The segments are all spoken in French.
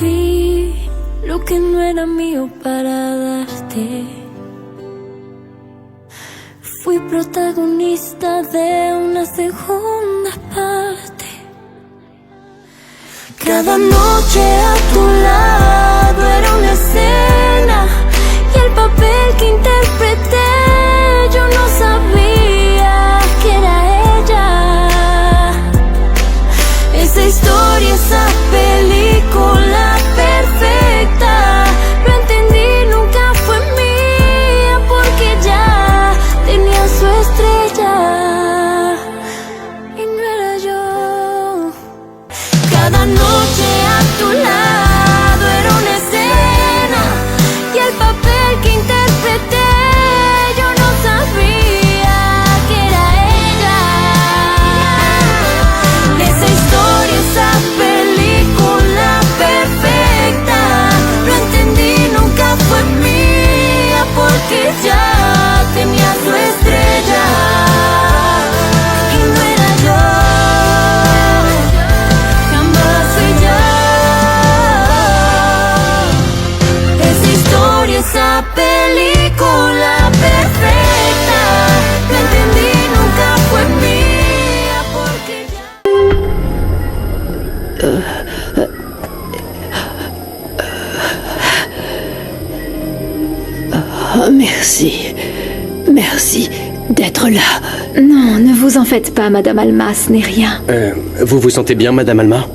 di lo que no era mío para darte. Fui protagonista de una segunda parte. Cada noche a tu lado era una escena y el papel que interpreté yo no sabía que era ella. Esa historia, esa película perfecta, lo entendí, nunca fue mía porque ya tenía su estrella y no era yo. Cada noche a tu lado era una escena y el papel que interpreté yo no sabía que era ella. Esa historia, esa película perfecta, lo entendí, nunca fue mía porque ya tenía su estrella y no era yo. Jamás fui yo. Esa historia, esa película perfecta, lo entendí, nunca fue mía porque Oh, merci. Merci d'être là. Non, ne vous en faites pas, Madame Alma, ce n'est rien. Vous vous sentez bien, Madame Alma?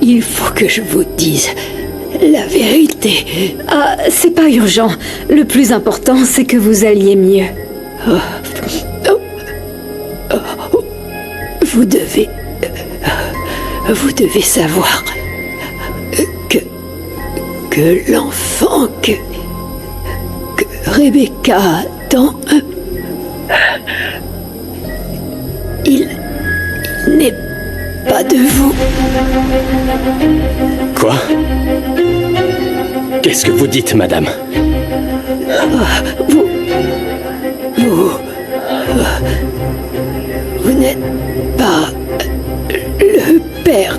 Il faut que je vous dise la vérité. Ah, c'est pas urgent. Le plus important, c'est que vous alliez mieux. Vous devez savoir que l'enfant que Rebecca attend, il n'est pas de vous. Quoi? Qu'est-ce que vous dites, madame? Vous n'êtes pas le père.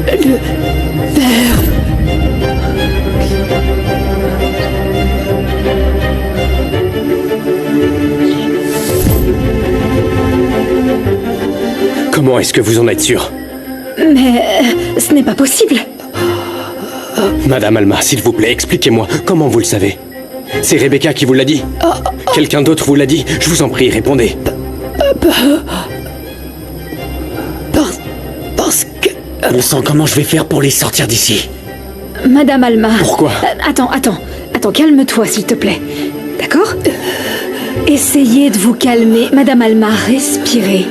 Le père. Comment est-ce que vous en êtes sûr? Mais ce n'est pas possible. Madame Alma, s'il vous plaît, expliquez-moi, comment vous le savez? C'est Rebecca qui vous l'a dit? Quelqu'un d'autre vous l'a dit? Je vous en prie, répondez. Parce que... Bon sang, comment je vais faire pour les sortir d'ici? Madame Alma... Pourquoi? Attends, calme-toi, s'il te plaît. D'accord? Essayez de vous calmer. Madame Alma, respirez.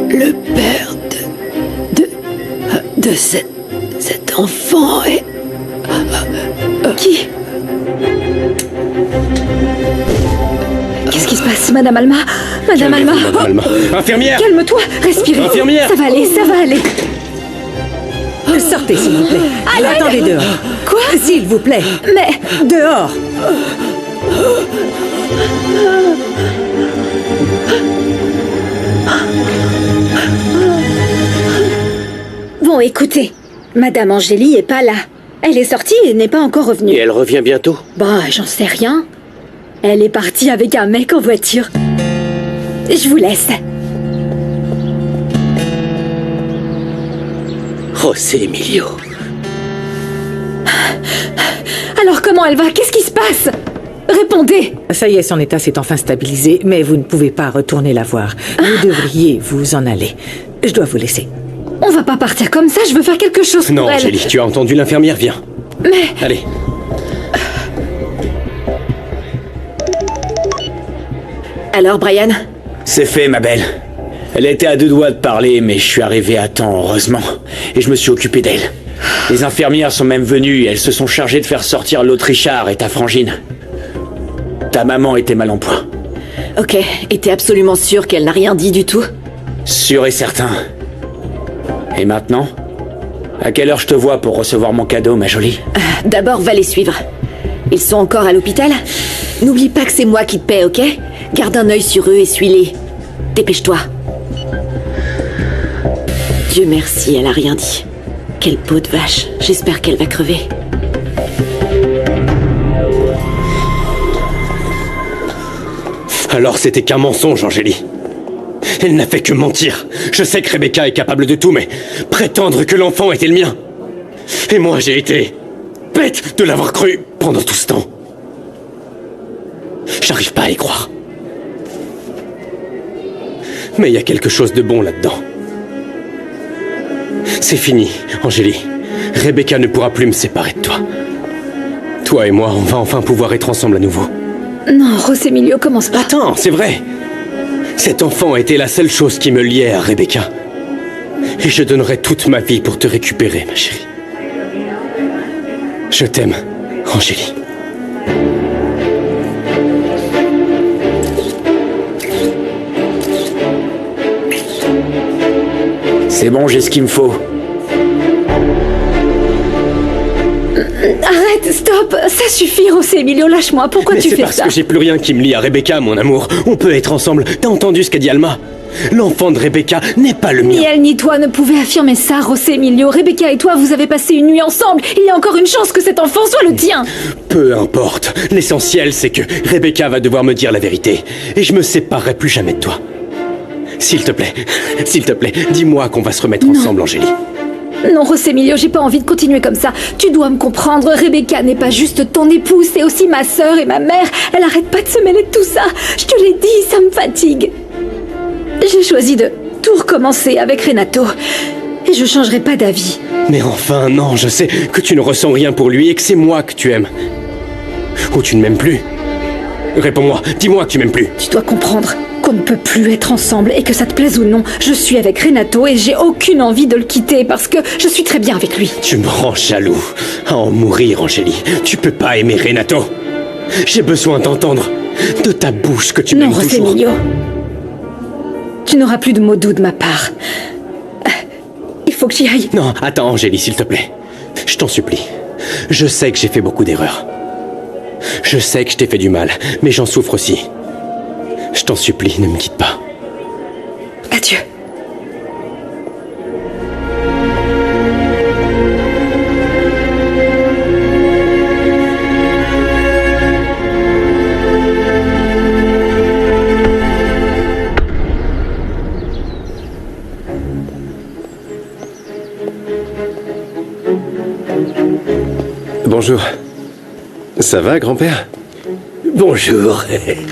Le père de cet enfant est... Qui? Qu'est-ce qui se passe, Madame Alma? Madame Alma, Madame Alma. Infirmière! calme-toi, respirez. Infirmière! Ça va aller, ça va aller. Sortez, s'il vous plaît. Attendez dehors. Quoi? S'il vous plaît. Mais... Dehors. Bon, écoutez, Madame Angélie est pas là. Elle est sortie et n'est pas encore revenue. Et elle revient bientôt? Bah, j'en sais rien. Elle est partie avec un mec en voiture. Je vous laisse. José Emilio. Alors comment elle va? Qu'est-ce qui se passe? Répondez! Ça y est, son état s'est enfin stabilisé, mais vous ne pouvez pas retourner la voir. Vous devriez vous en aller. Je dois vous laisser. On va pas partir comme ça, je veux faire quelque chose pour Non, elle. Angélie, tu as entendu l'infirmière, viens. Mais... Allez. Alors, Brian? C'est fait, ma belle. Elle était à deux doigts de parler, mais je suis arrivé à temps, heureusement. Et je me suis occupé d'elle. Les infirmières sont même venues et elles se sont chargées de faire sortir l'autre Richard et ta frangine. Ta maman était mal en point. Ok, et t'es absolument sûr qu'elle n'a rien dit du tout? Sûr et certain. Et maintenant, À quelle heure je te vois pour recevoir mon cadeau, ma jolie? D'abord, va les suivre. Ils sont encore à l'hôpital? N'oublie pas que c'est moi qui te paie, ok? Garde un œil sur eux et suis-les. Dépêche-toi. Dieu merci, elle a rien dit. Quelle peau de vache. J'espère qu'elle va crever. Alors c'était qu'un mensonge, Angélie. Elle n'a fait que mentir. Je sais que Rebecca est capable de tout, mais prétendre que l'enfant était le mien. Et moi, j'ai été bête de l'avoir cru pendant tout ce temps. J'arrive pas à y croire. Mais il y a quelque chose de bon là-dedans. C'est fini, Angélie. Rebecca ne pourra plus me séparer de toi. Toi et moi, on va enfin pouvoir être ensemble à nouveau. Non, Rosemilio, commence pas. Attends, c'est vrai. Cet enfant était la seule chose qui me liait à Rebecca. Et je donnerai toute ma vie pour te récupérer, ma chérie. Je t'aime, Angélie. C'est bon, j'ai ce qu'il me faut. Arrête, stop. Ça suffit, Rosemilio, lâche-moi. Pourquoi Mais tu c'est fais parce ça? que j'ai plus rien qui me lie à Rebecca, mon amour. On peut être ensemble. T'as entendu ce qu'a dit Alma? L'enfant de Rebecca n'est pas le mien. Ni elle ni toi ne pouvaient affirmer ça, Rosemilio. Rebecca et toi, vous avez passé une nuit ensemble. Il y a encore une chance que cet enfant soit le tien. Peu importe. L'essentiel, c'est que Rebecca va devoir me dire la vérité. Et je me séparerai plus jamais de toi. S'il te plaît, dis-moi qu'on va se remettre ensemble, Angélie. Non, Rosemilio, j'ai pas envie de continuer comme ça. Tu dois me comprendre. Rebecca n'est pas juste ton épouse, c'est aussi ma sœur et ma mère. Elle arrête pas de se mêler de tout ça. Je te l'ai dit, ça me fatigue. J'ai choisi de tout recommencer avec Renato. Et je changerai pas d'avis. Mais enfin, non, je sais que tu ne ressens rien pour lui et que c'est moi que tu aimes. Ou tu ne m'aimes plus. Réponds-moi, dis-moi que tu m'aimes plus. Tu dois comprendre qu'on ne peut plus être ensemble et que ça te plaise ou non. Je suis avec Renato et j'ai aucune envie de le quitter parce que je suis très bien avec lui. Tu me rends jaloux. À en mourir, Angélie. Tu peux pas aimer Renato. J'ai besoin d'entendre de ta bouche que tu m'aimes toujours. Non, Rosemilio. Tu n'auras plus de mots doux de ma part. Il faut que j'y aille. Non, attends, Angélie, s'il te plaît. Je t'en supplie. Je sais que j'ai fait beaucoup d'erreurs. Je sais que je t'ai fait du mal, mais j'en souffre aussi. Je t'en supplie, ne me quitte pas. Adieu. Bonjour. Ça va, grand-père? Bonjour.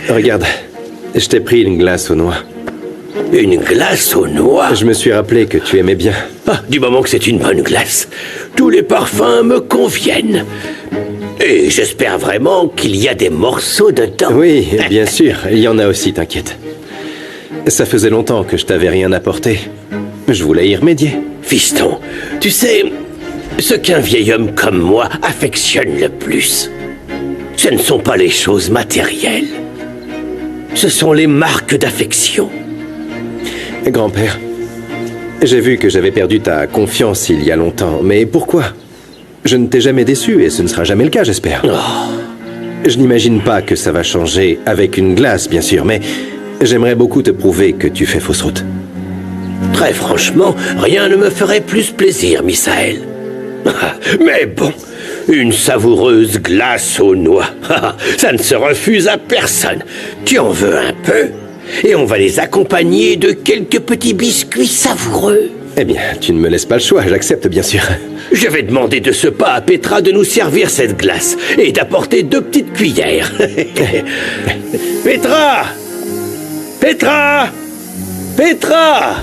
Regarde, je t'ai pris une glace aux noix. Une glace aux noix? Je me suis rappelé que tu aimais bien. Ah, du moment que c'est une bonne glace, tous les parfums me conviennent. Et j'espère vraiment qu'il y a des morceaux dedans. Oui, bien sûr, il y en a aussi, t'inquiète. Ça faisait longtemps que je t'avais rien apporté. Je voulais y remédier. Fiston, tu sais, ce qu'un vieil homme comme moi affectionne le plus, ce ne sont pas les choses matérielles. Ce sont les marques d'affection. Grand-père, j'ai vu que j'avais perdu ta confiance il y a longtemps, mais pourquoi? Je ne t'ai jamais déçu et ce ne sera jamais le cas, j'espère. Je n'imagine pas que ça va changer avec une glace, bien sûr, mais j'aimerais beaucoup te prouver que tu fais fausse route. Très franchement, rien ne me ferait plus plaisir, Misaël. Mais bon, une savoureuse glace aux noix, ça ne se refuse à personne. Tu en veux un peu? Et on va les accompagner de quelques petits biscuits savoureux. Eh bien, tu ne me laisses pas le choix, j'accepte bien sûr. Je vais demander de ce pas à Petra de nous servir cette glace et d'apporter 2 petites cuillères. Petra! Petra! Petra!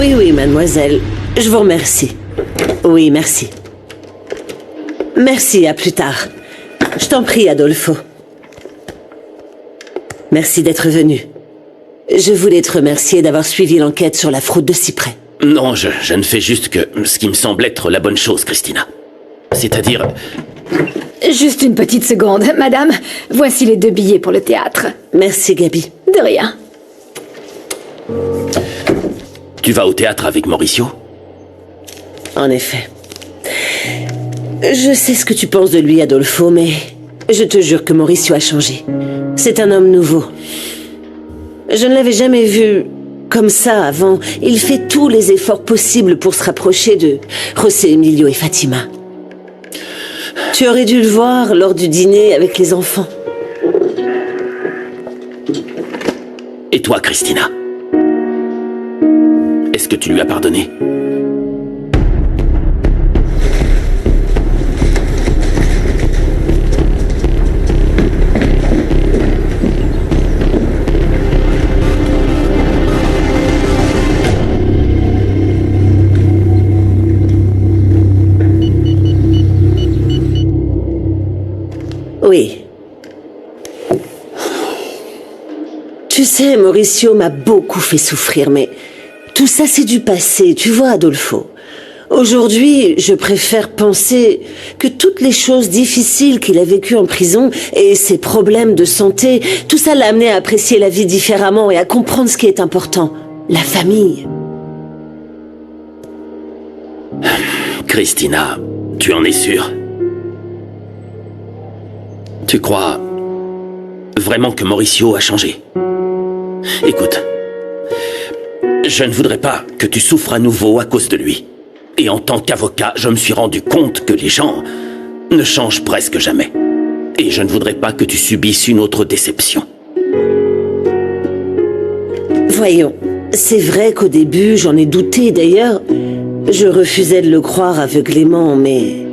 Oui, mademoiselle. Je vous remercie. Oui, merci. Merci, à plus tard. Je t'en prie, Adolfo. Merci d'être venu. Je voulais te remercier d'avoir suivi l'enquête sur la fraude de cyprès. Non, je ne fais juste que ce qui me semble être la bonne chose, Christina. C'est-à-dire... Juste une petite seconde. Madame, voici les 2 billets pour le théâtre. Merci, Gabi. De rien. Tu vas au théâtre avec Mauricio? En effet. Je sais ce que tu penses de lui, Adolfo, mais je te jure que Mauricio a changé. C'est un homme nouveau. Je ne l'avais jamais vu comme ça avant. Il fait tous les efforts possibles pour se rapprocher de José Emilio et Fatima. Tu aurais dû le voir lors du dîner avec les enfants. Et toi, Christina? Est-ce que tu lui as pardonné? Oui. Tu sais, Mauricio m'a beaucoup fait souffrir, mais tout ça c'est du passé, tu vois, Adolfo. Aujourd'hui, je préfère penser que toutes les choses difficiles qu'il a vécues en prison et ses problèmes de santé, tout ça l'a amené à apprécier la vie différemment et à comprendre ce qui est important, la famille. Christina, tu en es sûre? Tu crois vraiment que Mauricio a changé? Écoute, je ne voudrais pas que tu souffres à nouveau à cause de lui. Et en tant qu'avocat, je me suis rendu compte que les gens ne changent presque jamais. Et je ne voudrais pas que tu subisses une autre déception. Voyons, c'est vrai qu'au début, j'en ai douté. D'ailleurs, je refusais de le croire aveuglément, mais...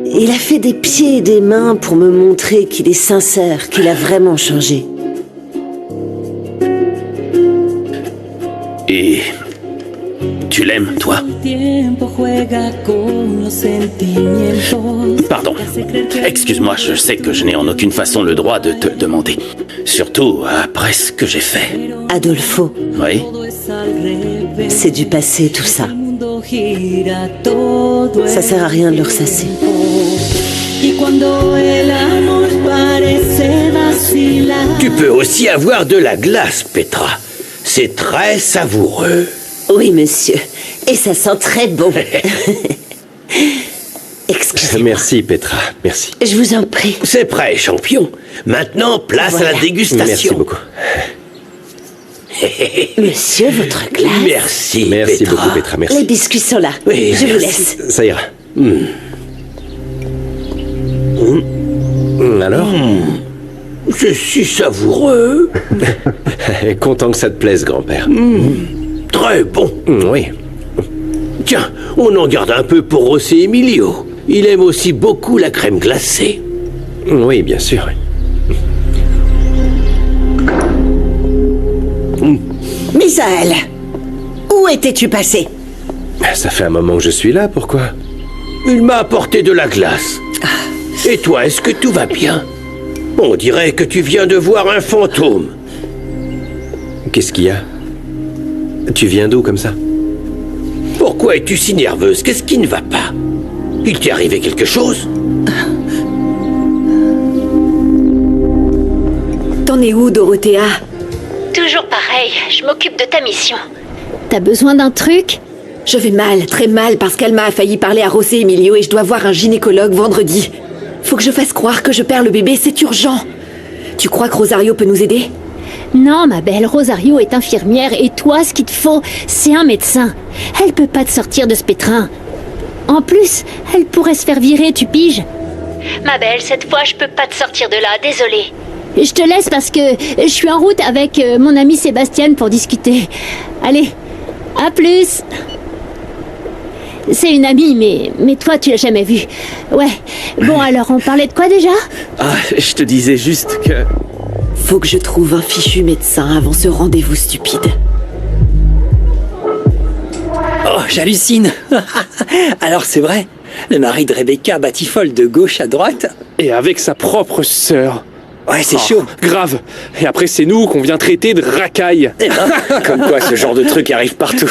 il a fait des pieds et des mains pour me montrer qu'il est sincère, qu'il a vraiment changé. Et... tu l'aimes, toi? Pardon. Excuse-moi, je sais que je n'ai en aucune façon le droit de te demander. Surtout après ce que j'ai fait. Adolfo. Oui? C'est du passé, tout ça. Ça sert à rien de le ressasser. Tu peux aussi avoir de la glace, Petra. C'est très savoureux. Oui, monsieur. Et ça sent très bon. Excusez-moi. Merci, Petra. Merci. Je vous en prie. C'est prêt, champion. Maintenant, place Voilà. à la dégustation. Merci beaucoup. Monsieur, votre glace. Merci, Merci Petra. beaucoup, Petra. Merci. Les biscuits sont là. Oui, je vous merci. laisse. Ça ira. Alors C'est si savoureux. Content que ça te plaise, grand-père. Très bon. Oui. Tiens, on en garde un peu pour José Emilio. Il aime aussi beaucoup la crème glacée. Oui, bien sûr. Misaël, où étais-tu passé? Ça fait un moment que je suis là, pourquoi? Il m'a apporté de la glace. Et toi, est-ce que tout va bien? On dirait que tu viens de voir un fantôme. Qu'est-ce qu'il y a? Tu viens d'où comme ça? Pourquoi es-tu si nerveuse? Qu'est-ce qui ne va pas? Il t'est arrivé quelque chose? T'en es où, Dorothea? Toujours pareil, je m'occupe de ta mission. T'as besoin d'un truc? Je vais mal, très mal, parce qu'Alma a failli parler à José Emilio et je dois voir un gynécologue vendredi. Faut que je fasse croire que je perds le bébé, c'est urgent. Tu crois que Rosario peut nous aider? Non, ma belle, Rosario est infirmière et toi, ce qu'il te faut, c'est un médecin. Elle peut pas te sortir de ce pétrin. En plus, elle pourrait se faire virer, tu piges? Ma belle, cette fois, je peux pas te sortir de là, désolée. Je te laisse parce que je suis en route avec mon ami Sébastien pour discuter. Allez, à plus. C'est une amie, mais toi, tu l'as jamais vue. Ouais. Bon, alors, on parlait de quoi déjà? Ah, je te disais juste que... Faut que je trouve un fichu médecin avant ce rendez-vous stupide. j'hallucine. Alors c'est vrai, le mari de Rebecca batifole de gauche à droite. Et avec sa propre sœur. Ouais, c'est chaud. Grave. Et après, c'est nous qu'on vient traiter de racailles. Comme quoi, ce genre de truc arrive partout.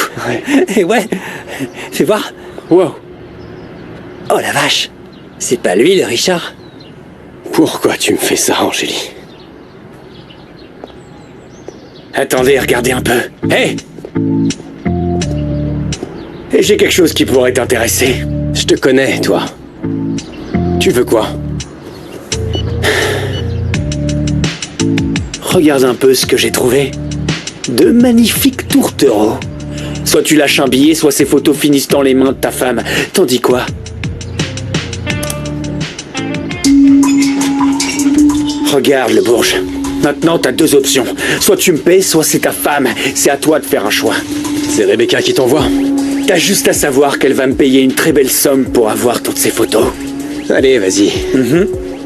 Et ouais, fais voir. Wow. Oh la vache, c'est pas lui le Richard? Pourquoi tu me fais ça, Angélie? Attendez, regardez un peu. Hé! J'ai quelque chose qui pourrait t'intéresser. Je te connais, toi. Tu veux quoi? Regarde un peu ce que j'ai trouvé. De magnifiques tourtereaux. Soit tu lâches un billet, soit ces photos finissent dans les mains de ta femme. T'en dis quoi? Regarde le bourge. Maintenant, t'as deux options. Soit tu me paies, soit c'est ta femme. C'est à toi de faire un choix. C'est Rebecca qui t'envoie. T'as juste à savoir qu'elle va me payer une très belle somme pour avoir toutes ces photos. Allez, vas-y.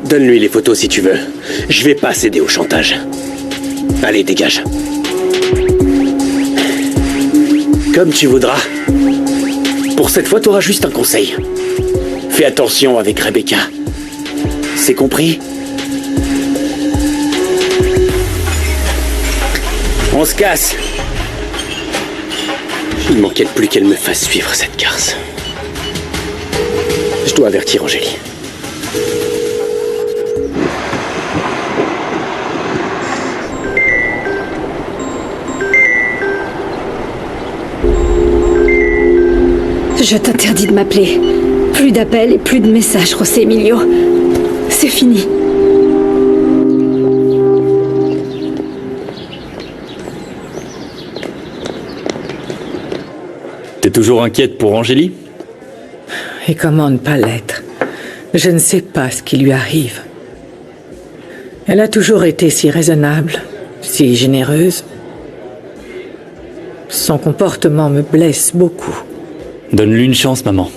Donne-lui les photos si tu veux. Je vais pas céder au chantage. Allez, dégage. Comme tu voudras. Pour cette fois, t'auras juste un conseil. Fais attention avec Rebecca. C'est compris? On se casse. Il manquait plus qu'elle me fasse suivre cette garce. Je dois avertir Angélie. Je t'interdis de m'appeler. Plus d'appels et plus de messages, José Emilio. C'est fini. T'es toujours inquiète pour Angélie? Et comment ne pas l'être? Je ne sais pas ce qui lui arrive. Elle a toujours été si raisonnable, si généreuse. Son comportement me blesse beaucoup. Donne-lui une chance, maman.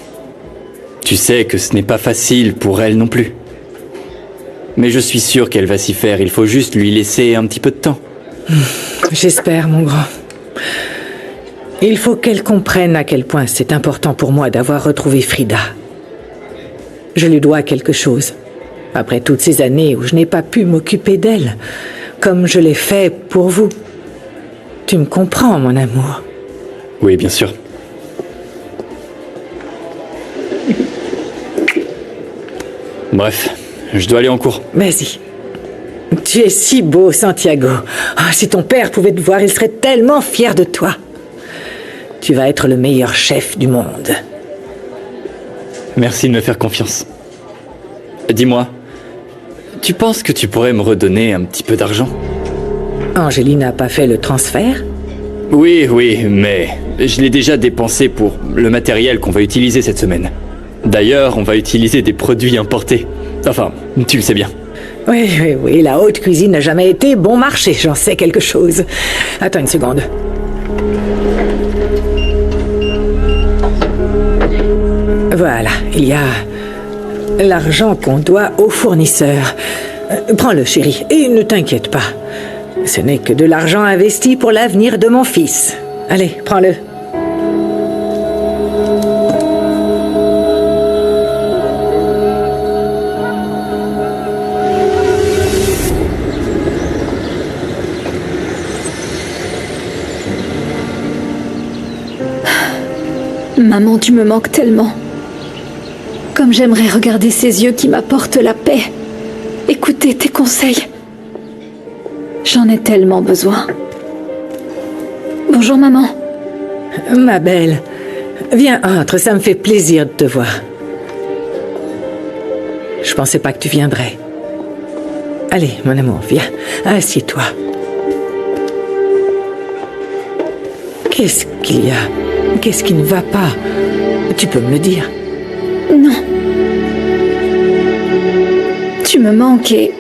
Tu sais que ce n'est pas facile pour elle non plus. Mais je suis sûr qu'elle va s'y faire, il faut juste lui laisser un petit peu de temps. J'espère, mon grand. Il faut qu'elle comprenne à quel point c'est important pour moi d'avoir retrouvé Frida. Je lui dois quelque chose. Après toutes ces années où je n'ai pas pu m'occuper d'elle, comme je l'ai fait pour vous. Tu me comprends, mon amour? Oui, bien sûr. Bref, je dois aller en cours. Vas-y. Tu es si beau, Santiago. Oh, si ton père pouvait te voir, il serait tellement fier de toi. Tu vas être le meilleur chef du monde. Merci de me faire confiance. Dis-moi, tu penses que tu pourrais me redonner un petit peu d'argent? Angélie n'a pas fait le transfert? Oui, mais je l'ai déjà dépensé pour le matériel qu'on va utiliser cette semaine. D'ailleurs, on va utiliser des produits importés. Enfin, tu le sais bien. Oui, la haute cuisine n'a jamais été bon marché, j'en sais quelque chose. Attends une seconde. Voilà, il y a l'argent qu'on doit aux fournisseurs. Prends-le, chérie, et ne t'inquiète pas. Ce n'est que de l'argent investi pour l'avenir de mon fils. Allez, prends-le. Maman, tu me manques tellement. Comme j'aimerais regarder ces yeux qui m'apportent la paix. Écouter tes conseils. J'en ai tellement besoin. Bonjour, maman. Ma belle, viens, entre, ça me fait plaisir de te voir. Je pensais pas que tu viendrais. Allez, mon amour, viens, assieds-toi. Qu'est-ce qu'il y a? Qu'est-ce qui ne va pas? Tu peux me le dire. Non. Tu me manques et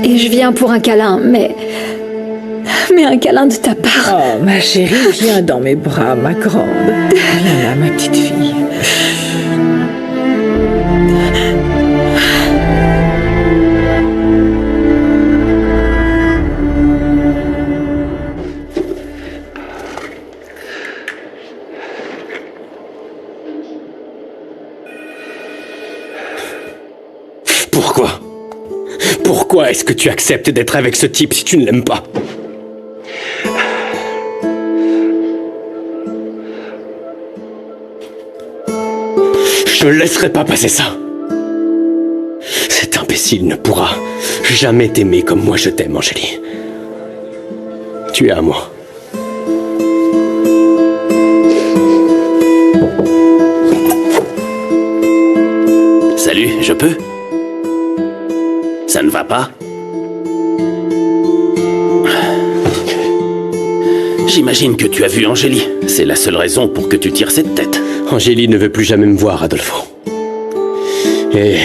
je viens pour un câlin, mais un câlin de ta part. Oh, ma chérie, viens dans mes bras, ma grande. Viens là, ma petite fille. est-ce que tu acceptes d'être avec ce type si tu ne l'aimes pas? Je ne laisserai pas passer ça. Cet imbécile ne pourra jamais t'aimer comme moi je t'aime, Angélie. Tu es à moi. Salut, je peux? Ça ne va pas? J'imagine que tu as vu Angélie. C'est la seule raison pour que tu tires cette tête. Angélie ne veut plus jamais me voir, Adolfo. Et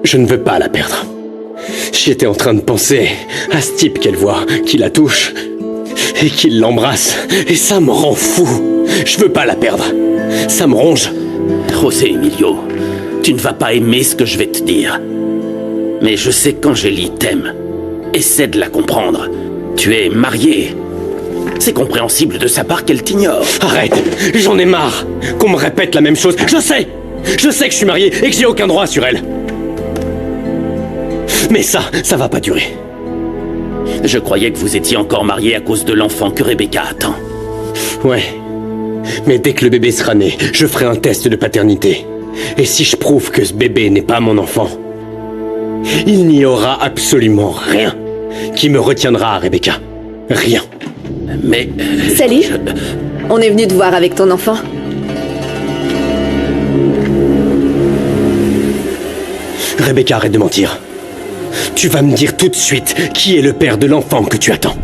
je ne veux pas la perdre. J'étais en train de penser à ce type qu'elle voit, qui la touche et qui l'embrasse. Et ça me rend fou. Je veux pas la perdre. Ça me ronge. José Emilio, tu ne vas pas aimer ce que je vais te dire. Mais je sais qu'Angélie t'aime. Essaie de la comprendre. Tu es marié. C'est compréhensible de sa part qu'elle t'ignore. Arrête, j'en ai marre qu'on me répète la même chose. Je sais que je suis marié et que j'ai aucun droit sur elle. Mais ça va pas durer. Je croyais que vous étiez encore mariés à cause de l'enfant que Rebecca attend. Ouais, mais dès que le bébé sera né, je ferai un test de paternité. Et si je prouve que ce bébé n'est pas mon enfant, il n'y aura absolument rien qui me retiendra à Rebecca. Rien. Mais... Salut. On est venu te voir avec ton enfant. Rebecca, arrête de mentir. Tu vas me dire tout de suite qui est le père de l'enfant que tu attends.